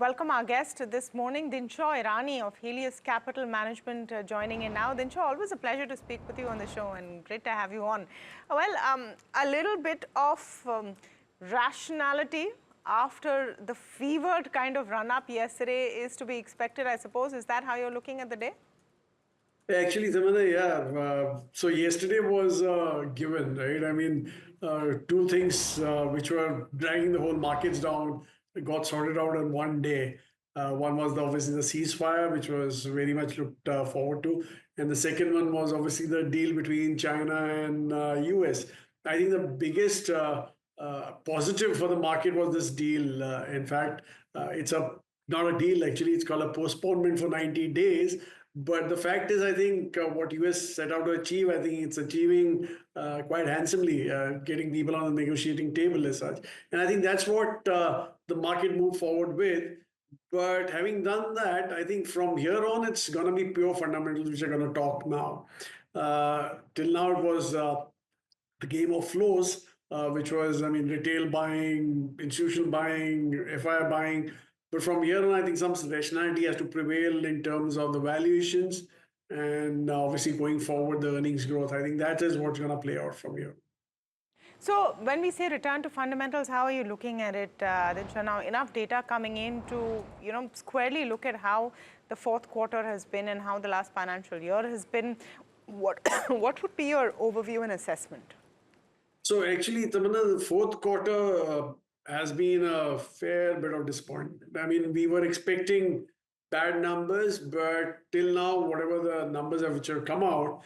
welcome our guest this morning, Dinshaw Irani of Helios Capital Management, joining in now. Dinshaw, always a pleasure to speak with you on the show and great to have you on. A little bit of rationality after the fevered kind of run-up yesterday is to be expected, I suppose. Is that how you're looking at the day? Actually, Samana, yeah. So yesterday was given, right? I mean, two things which were dragging the whole markets down got sorted out in one day. One was obviously the ceasefire, which was very much looked forward to, and the second one was obviously the deal between China and US. I think the biggest positive for the market was this deal. In fact, it's a not a deal actually; it's called a postponement for 90 days. But the fact is, I think what US set out to achieve, I think it's achieving quite handsomely, getting people on the negotiating table as such. And I think that's what the market moved forward with. But having done that, I think from here on, it's going to be pure fundamentals, which are going to talk now. Till now, it was the game of flows, which was, I mean, retail buying, institutional buying, FI buying. But from here on, I think some rationality has to prevail in terms of the valuations and obviously going forward, the earnings growth. I think that is what's going to play out from here. So when we say return to fundamentals, how are you looking at it, Dinshaw? Now, enough data coming in to, squarely look at how the fourth quarter has been and how the last financial year has been. What, what would be your overview and assessment? So actually, Tamanna, the fourth quarter has been a fair bit of disappointment. I mean, we were expecting bad numbers, but till now, whatever the numbers have which have come out,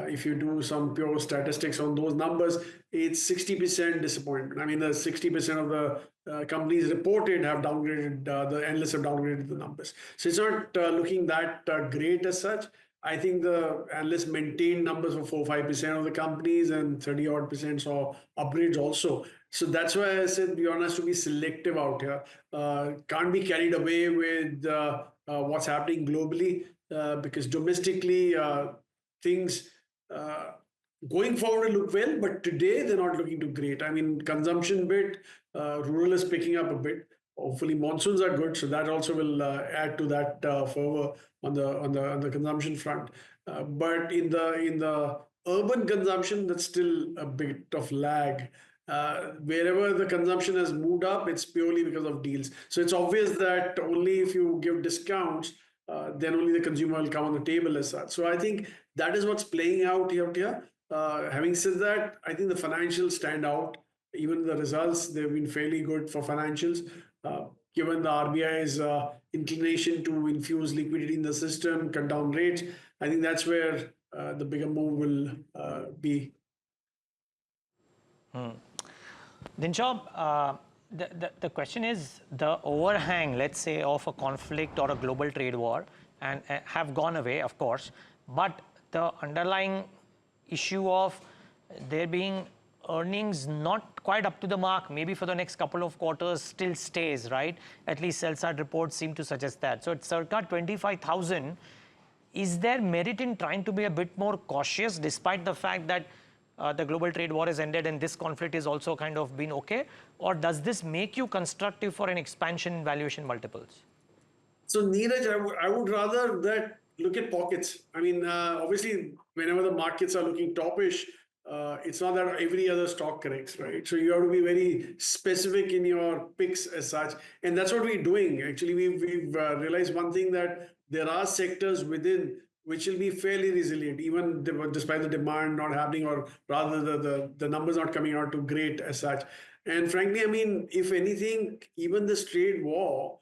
if you do some pure statistics on those numbers, it's 60% disappointment. I mean, the 60% of the companies reported have downgraded, the analysts have downgraded the numbers. So it's not looking that great as such. I think the analysts maintained numbers for 4-5% of the companies and 30-odd% saw upgrades also. So that's why I said we want us to be selective out here. Can't be carried away with what's happening globally because domestically things going forward look well, but today they're not looking too great. I mean, consumption bit, rural is picking up a bit. Hopefully monsoons are good, so that also will add to that fervor on the consumption front. But in the urban consumption, that's still a bit of lag. Wherever the consumption has moved up, it's purely because of deals. So it's obvious that only if you give discounts, then only the consumer will come on the table as such. So I think that is what's playing out here. Having said that, I think the financials stand out. Even the results, they've been fairly good for financials. Given the RBI's inclination to infuse liquidity in the system, cut down rates, I think that's where the bigger move will be. Dinshaw, the question is the overhang, let's say, of a conflict or a global trade war and have gone away, of course, but the underlying issue of there being earnings not quite up to the mark, maybe for the next couple of quarters still stays, right? At least sell-side reports seem to suggest that. So it's circa 25,000. Is there merit in trying to be a bit more cautious despite the fact that the global trade war has ended and this conflict is also kind of been okay? Or does this make you constructive for an expansion in valuation multiples? So Neeraj, I would rather that look at pockets. I mean, obviously, whenever the markets are looking topish, it's not that every other stock corrects, right? So you have to be very specific in your picks as such. And that's what we're doing. Actually, we've realized one thing, that there are sectors within which will be fairly resilient, even despite the demand not happening, or rather the numbers not coming out too great as such. And frankly, I mean, if anything, even this trade war,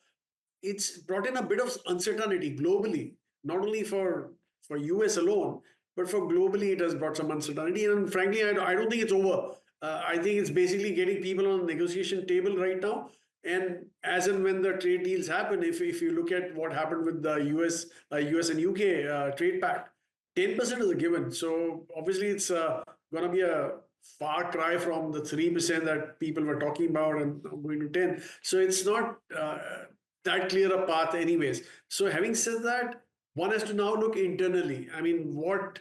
it's brought in a bit of uncertainty globally, not only for US alone, but for globally, it has brought some uncertainty. And frankly, I don't think it's over. I think it's basically getting people on the negotiation table right now. And as and when the trade deals happen, if you look at what happened with the US and UK trade pact, 10% is a given. So obviously, it's going to be a far cry from the 3% that people were talking about and going to 10. So it's not that clear a path anyways. So having said that, one has to now look internally. I mean, what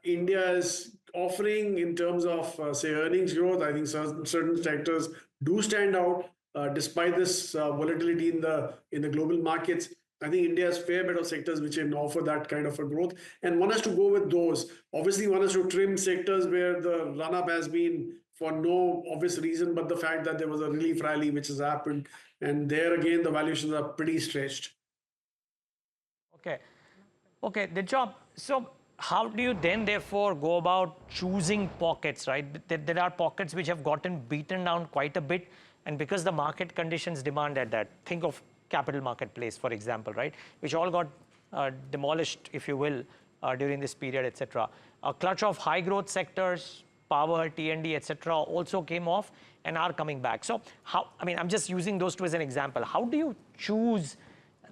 India is offering in terms of, say, earnings growth, I think certain sectors do stand out. despite this volatility in the global markets, I think India has fair bit of sectors which can offer that kind of a growth, and one has to go with those. Obviously, one has to trim sectors where the run-up has been for no obvious reason, but the fact that there was a relief rally which has happened, and there again the valuations are pretty stretched. Okay. Okay, the job. So how do you then therefore go about choosing pockets, right? There are pockets which have gotten beaten down quite a bit, and because the market conditions demanded that. Think of capital marketplace, for example, right? Which all got demolished, if you will, during this period, etc. A clutch of high growth sectors, power, T&D, etc., also came off and are coming back. So how, I mean, I'm just using those two as an example. How do you choose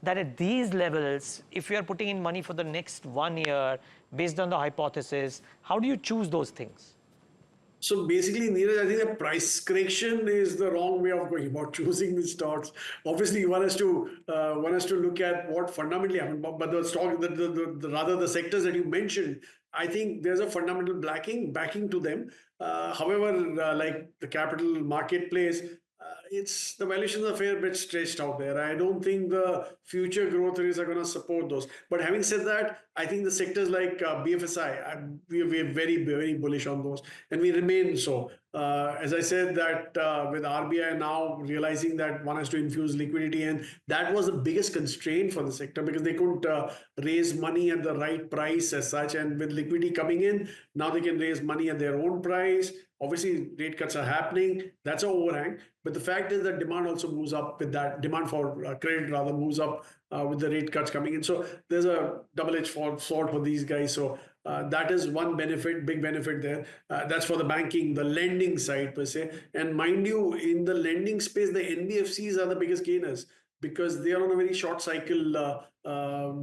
that at these levels, if you are putting in money for the next 1 year based on the hypothesis, how do you choose those things? So basically, Neeraj, I think the price correction is the wrong way of going about choosing the stocks. Obviously, one has to look at what fundamentally happened. But the stock, rather the sectors that you mentioned, I think there's a fundamental backing to them. However, like the capital marketplace, it's the valuations are a fair bit stretched out there. I don't think the future growth rates are going to support those. But having said that, I think the sectors like BFSI, we're very, very bullish on those, and we remain so. As I said, that with RBI now realizing that one has to infuse liquidity, and that was the biggest constraint for the sector because they couldn't raise money at the right price as such. And with liquidity coming in, now they can raise money at their own price. Obviously, rate cuts are happening. That's an overhang. But the fact is that demand also moves up with that. Demand for credit rather moves up with the rate cuts coming in. So there's a double-edged sword for these guys. So that is one benefit, big benefit there. That's for the banking, the lending side per se. And mind you, in the lending space, the NBFCs are the biggest gainers because they are on a very short cycle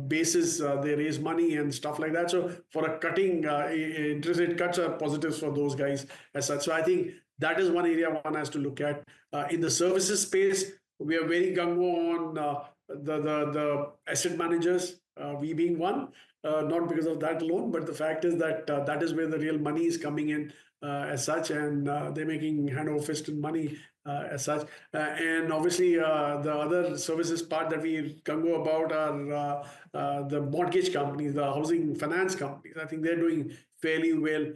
basis. They raise money and stuff like that. So for a cutting, interest rate cuts are positives for those guys as such. So I think that is one area one has to look at. In the services space, we are very gung-ho on the asset managers, we being one. Not because of that alone, but the fact is that that is where the real money is coming in as such, and they're making hand over fist money as such. And obviously, the other services part that we can go about are the mortgage companies, the housing finance companies. I think they're doing fairly well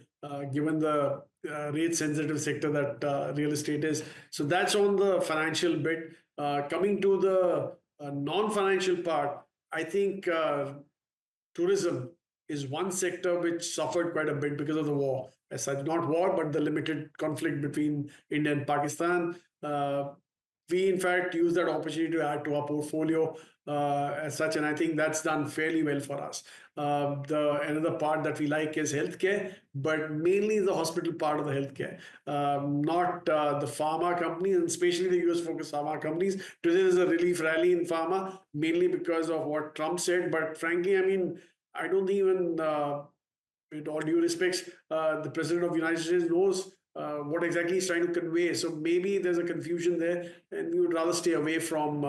given the rate sensitive sector that real estate is. So that's on the financial bit. Coming to the non-financial part, I think tourism is one sector which suffered quite a bit because of the war. As such, not war, but the limited conflict between India and Pakistan. We, in fact, use that opportunity to add to our portfolio as such, and I think that's done fairly well for us. Another part that we like is healthcare, but mainly the hospital part of the healthcare, not the pharma companies, and especially the US-focused pharma companies. Today there's a relief rally in pharma, mainly because of what Trump said, but frankly, I mean, I don't think even, with all due respects, the President of the United States knows what exactly he's trying to convey. So maybe there's a confusion there, and we would rather stay away from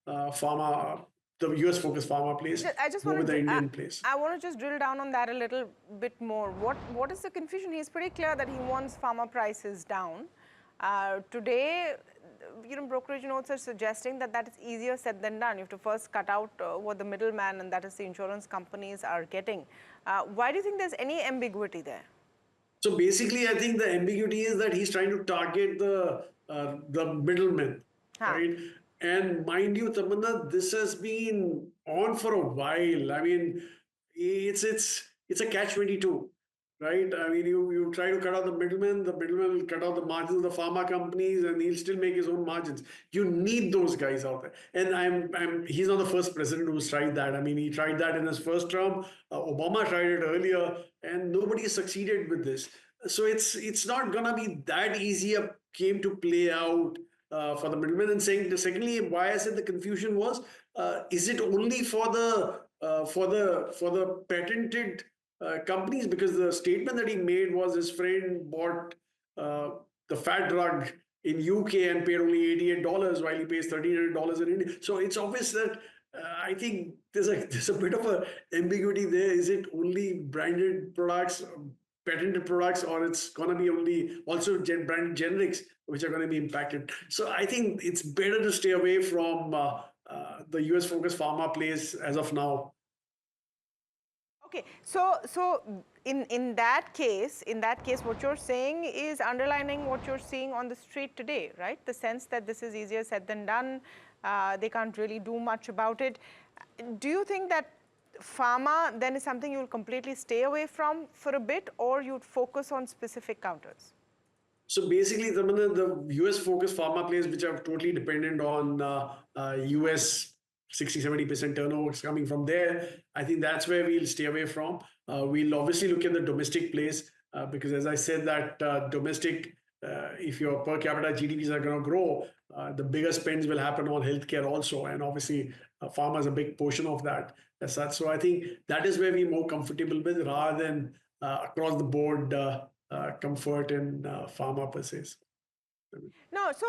pharma, the US-focused pharma place, I just go want with the to, Indian place. I want to just drill down on that a little bit more. What is the confusion? He's pretty clear that he wants pharma prices down. Today, you know, brokerage notes are suggesting that that is easier said than done. You have to first cut out what the middleman, and that is the insurance companies, are getting. Why do you think there's any ambiguity there? So basically, I think the ambiguity is that he's trying to target the middlemen, right? And mind you, Tamanna, this has been on for a while. I mean, it's a catch-22, right? I mean, you try to cut out the middleman will cut out the margins of the pharma companies, and he'll still make his own margins. You need those guys out there. And he's not the first president who's tried that. I mean, he tried that in his first term. Obama tried it earlier, and nobody succeeded with this. So it's not gonna be that easy a game to play out for the middlemen. And secondly, why I said the confusion was, is it only for the patented companies? Because the statement that he made was his friend bought the fat drug in UK and paid only $88 while he pays $1,300 in India. So it's obvious that I think there's a bit of a ambiguity there. Is it only branded products? patented products, or it's going to be only also branded generics which are going to be impacted. So I think it's better to stay away from the US focused pharma plays as of now. Okay, so in that case, what you're saying is underlining what you're seeing on the street today, right? The sense that this is easier said than done. They can't really do much about it. Do you think that pharma then is something you'll completely stay away from for a bit, or you'd focus on specific counters? So basically, the US focused pharma players, which are totally dependent on US 60-70% turnover coming from there, I think that's where we'll stay away from. We'll obviously look at the domestic plays because, as I said, that domestic, if your per capita GDPs are going to grow, the bigger spends will happen on healthcare also. And obviously, pharma is a big portion of that as such. So I think that is where we're more comfortable with rather than across the board comfort in pharma per se. No, so,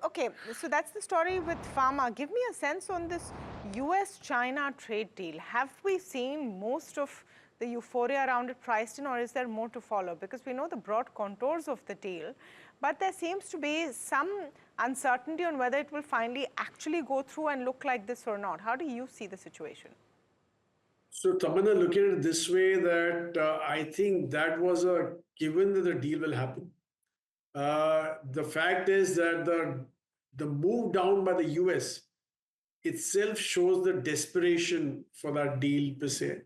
okay, so that's the story with pharma. Give me a sense on this US-China trade deal. Have we seen most of the euphoria around it priced in, or is there more to follow? Because we know the broad contours of the deal, but there seems to be some uncertainty on whether it will finally actually go through and look like this or not. How do you see the situation? So, Tamanna, look at it this way that I think that was a given that the deal will happen. The fact is that the move down by the US itself shows the desperation for that deal per se.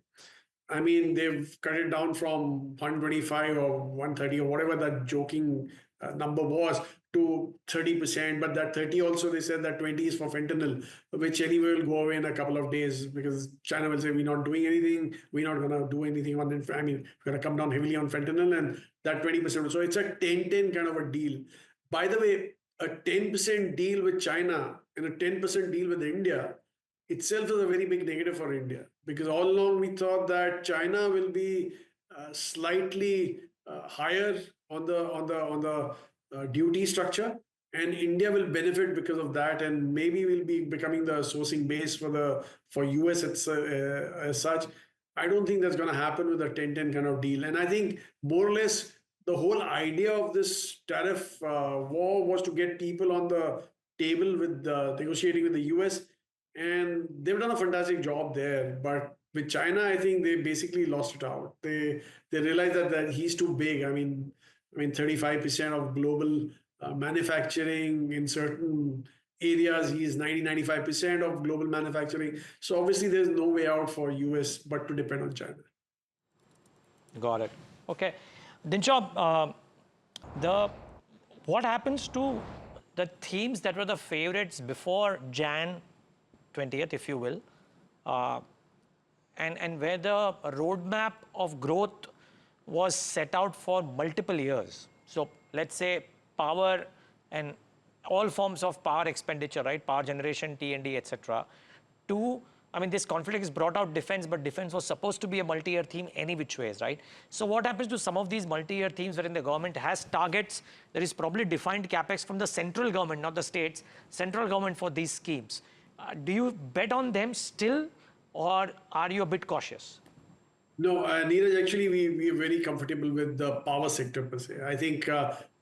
I mean, they've cut it down from 125 or 130 or whatever that joking number was to 30%. But that 30 also, they said that 20 is for fentanyl, which anyway will go away in a couple of days because China will say, we're not doing anything. We're not going to do anything on it. I mean, we're going to come down heavily on fentanyl and that 20%. So it's a 10-10 kind of a deal. By the way, a 10% deal with China and a 10% deal with India itself is a very big negative for India because all along we thought that China will be slightly higher on the duty structure, and India will benefit because of that, and maybe will be becoming the sourcing base for US as such. I don't think that's going to happen with a 10-10 kind of deal, and I think more or less the whole idea of this tariff war was to get people on the table with negotiating with the US, and they've done a fantastic job there. But with China, I think they basically lost it out. They realized that he's too big. I mean, 35% of global manufacturing in certain areas. He's 90-95% of global manufacturing. So obviously, there's no way out for US but to depend on China. Got it. Okay, Dinshaw, what happens to the themes that were the favorites before Jan 20th, if you will, and where the roadmap of growth was set out for multiple years? So let's say power and all forms of power expenditure, right? Power generation, T&D, etc. Two, I mean, this conflict has brought out defense, but defense was supposed to be a multi-year theme any which ways, right? So what happens to some of these multi-year themes wherein the government has targets? There is probably defined capex from the central government, not the states, central government for these schemes. Do you bet on them still, or are you a bit cautious? No, Neeraj, actually, we are very comfortable with the power sector per se. I think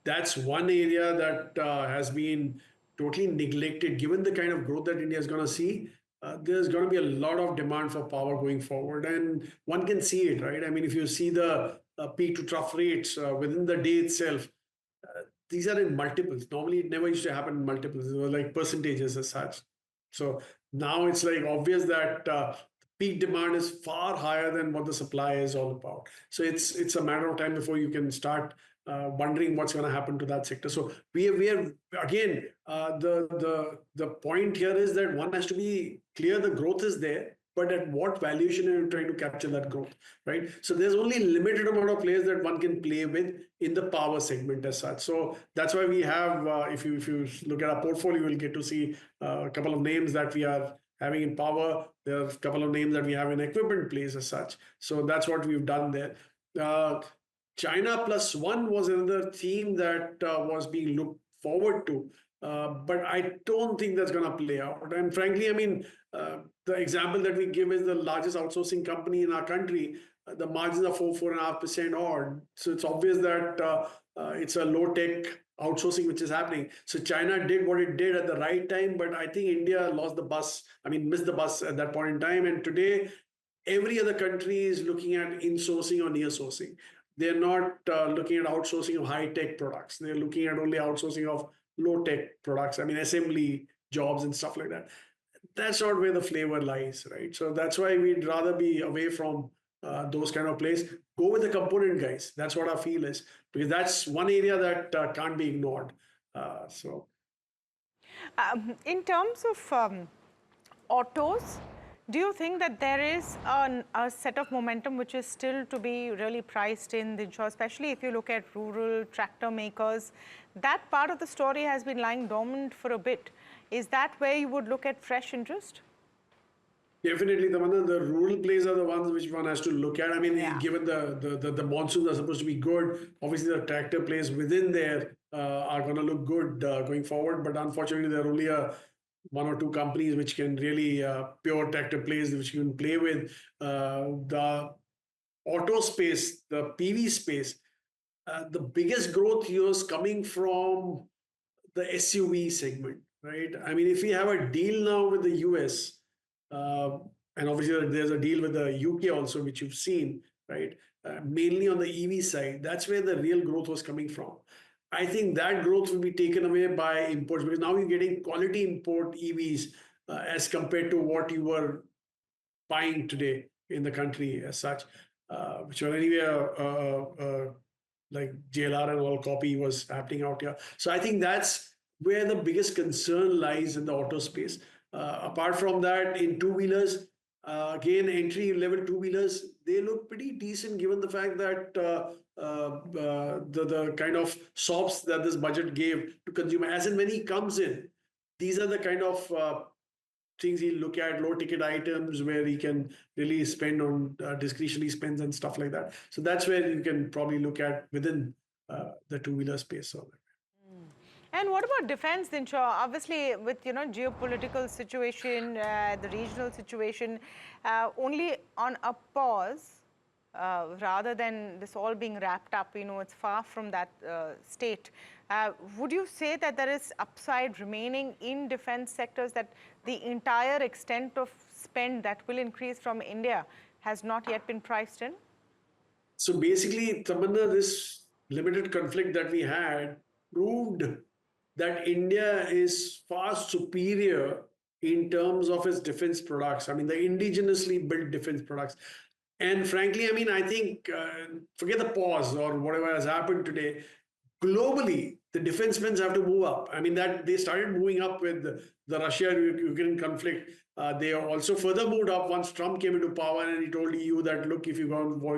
that's one area that has been totally neglected. Given the kind of growth that India is going to see, there's going to be a lot of demand for power going forward. And one can see it, right? I mean, if you see the peak to trough rates within the day itself, these are in multiples. Normally, it never used to happen in multiples. It was like percentages as such. So now it's like obvious that peak demand is far higher than what the supply is all about. So it's a matter of time before you can start wondering what's going to happen to that sector. So we are again the point here is that one has to be clear the growth is there, but at what valuation are you trying to capture that growth, right? So there's only limited amount of players that one can play with in the power segment as such. So that's why we have, if you look at our portfolio, you'll get to see a couple of names that we are having in power. There are a couple of names that we have in equipment plays as such. So that's what we've done there. China plus one was another theme that was being looked forward to. But I don't think that's going to play out. And frankly, I mean, the the example that we give is the largest outsourcing company in our country. The margins are 4.5% odd. So it's obvious that it's a low tech outsourcing which is happening. So China did what it did at the right time, but I think India lost the bus. I mean, missed the bus at that point in time. And today, every other country is looking at insourcing or near sourcing. They're not looking at outsourcing of high tech products. They're looking at only outsourcing of low tech products. I mean, assembly jobs and stuff like that. That's not where the flavor lies, right? So that's why we'd rather be away from those kind of plays. Go with the component guys. That's what our feel is, because that's one area that can't be ignored. So, in terms of autos, do you think that there is a set of momentum which is still to be really priced in, Dinshaw, especially if you look at rural tractor makers? That part of the story has been lying dormant for a bit. Is that where you would look at fresh interest? definitely, Tamanna, the rural plays are the ones which one has to look at. I mean, Yeah. given the monsoons are supposed to be good, obviously the tractor plays within there are going to look good going forward. But unfortunately, there are only one or two companies which can really pure tractor plays which you can play with. The auto space, the PV space, the biggest growth here is coming from the SUV segment, right? I mean, if we have a deal now with the US, uh, and obviously there's a deal with the UK also, which you've seen, right? Mainly on the EV side, that's where the real growth was coming from. I think that growth will be taken away by imports, because now you're getting quality import EVs as compared to what you were buying today in the country as such, which were anyway like JLR and all copy was happening out here. So I think that's where the biggest concern lies in the auto space. Apart from that, in two-wheelers, again, entry-level two-wheelers, they look pretty decent given the fact that the kind of sops that this budget gave to consumer, as and when he comes in, these are the kind of things he'll look at, low ticket items where he can really spend on discretionary spends and stuff like that. So that's where you can probably look at within the two-wheeler space. So. And what about defense, Dinshaw? Obviously, with geopolitical situation, the regional situation, only on a pause, rather than this all being wrapped up. It's far from that state. Would you say that there is upside remaining in defense sectors, that the entire extent of spend that will increase from India has not yet been priced in? So basically, Tamanna, this limited conflict that we had proved that India is far superior in terms of its defense products. I mean, the indigenously built defense products. And frankly, I mean, I think, forget the pause or whatever has happened today, globally, the defense spends have to move up. I mean, that they started moving up with the Russia-Ukraine conflict. They also further moved up once Trump came into power and he told EU that, look, if you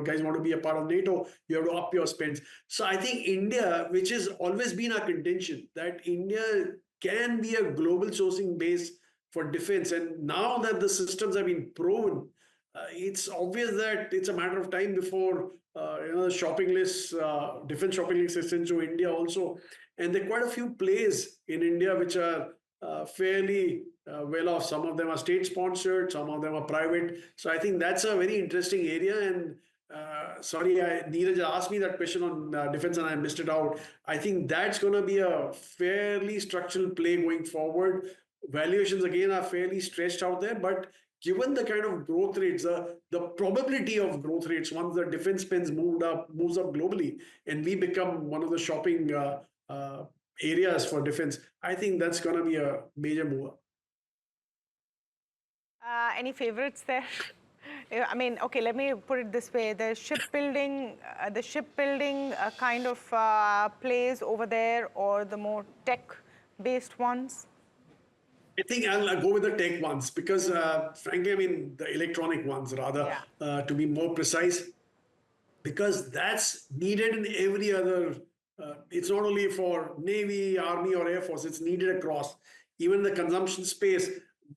guys want to be a part of NATO, you have to up your spends. So I think India, which has always been our contention, that India can be a global sourcing base for defense. And now that the systems have been proven, it's obvious that it's a matter of time before shopping lists, defense shopping lists extend to India also. And there are quite a few plays in India which are fairly well off. Some of them are state sponsored, some of them are private. So I think that's a very interesting area. And sorry, Neeraj asked me that question on defense and I missed it out. I think that's going to be a fairly structural play going forward. Valuations again are fairly stretched out there, but given the kind of growth rates, the probability of growth rates once the defense spends moves up globally, and we become one of the shopping areas for defense, I think that's going to be a major mover. Any favorites there? I mean, okay, let me put it this way: the shipbuilding kind of plays over there, or the more tech-based ones? I think I'll go with the tech ones because, frankly, I mean, the electronic ones rather, to be more precise, because that's needed in every other, it's not only for Navy, Army, or Air Force, it's needed across. Even the consumption space,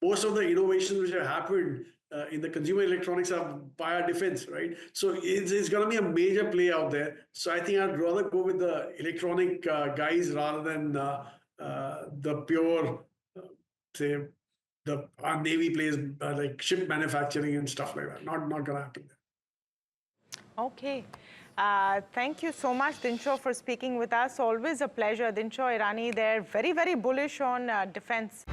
most of the innovations which have happened in the consumer electronics are via defense, right? So it's going to be a major play out there. So I think I'd rather go with the electronic guys rather than the pure say our Navy plays like ship manufacturing and stuff like that. Not going to happen. Okay. Thank you so much, Dinshaw, for speaking with us. Always a pleasure. Dinshaw Irani, they're very, very bullish on defense.